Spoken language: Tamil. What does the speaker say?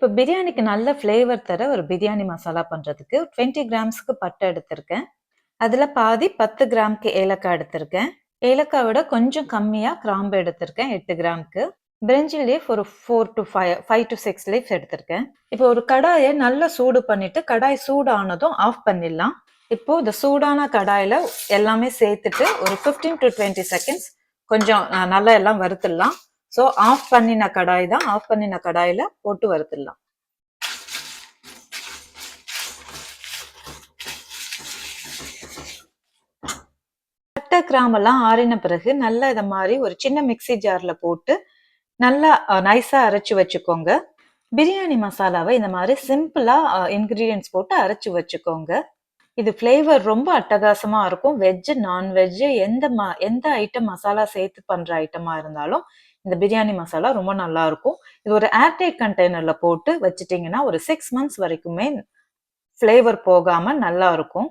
இப்போ பிரியாணிக்கு நல்ல ஃப்ளேவர் தர ஒரு பிரியாணி மசாலா பண்றதுக்கு 20 கிராம்ஸ்க்கு பட்டை எடுத்திருக்கேன். அதுல பாதி 10 கிராம்க்கு ஏலக்காய் எடுத்திருக்கேன். ஏலக்காய் விட கொஞ்சம் கம்மியா கிராம்பு எடுத்திருக்கேன் 8 கிராம்க்கு. பிரிஞ்சி லீஃப் ஒரு 4 to 5 to 6 லீஃப்ஸ் எடுத்திருக்கேன். இப்போ ஒரு கடாயை நல்லா சூடு பண்ணிட்டு கடாய் சூடானதும் ஆஃப் பண்ணிடலாம். இப்போ இந்த சூடான கடாயில எல்லாமே சேர்த்துட்டு ஒரு 15 to 20 செகண்ட்ஸ் கொஞ்சம் நல்லா எல்லாம் வறுத்துடலாம். ஸோ ஆஃப் பண்ணின கடாய் தான், ஆஃப் பண்ணின கடாயில போட்டு வறுத்துடலாம். பட்டை கிராம்பெல்லாம் ஆறின பிறகு நல்லா இதை மாதிரி ஒரு சின்ன மிக்ஸி ஜார்ல போட்டு நல்லா நைஸா அரைச்சு வச்சுக்கோங்க. பிரியாணி மசாலாவை இந்த மாதிரி சிம்பிளா இன்கிரீடியன்ஸ் போட்டு அரைச்சு வச்சுக்கோங்க. இது ஃப்ளேவர் ரொம்ப அட்டகாசமா இருக்கும். வெஜ் நான்வெஜ் எந்த ஐட்டம் மசாலா சேர்த்து பண்ற ஐட்டமா இருந்தாலும் இந்த பிரியாணி மசாலா ரொம்ப நல்லா இருக்கும். இது ஒரு ஏர்டைட் கண்டெய்னர்ல போட்டு வச்சுட்டீங்கன்னா ஒரு 6 months வரைக்குமே ஃப்ளேவர் போகாம நல்லா இருக்கும்.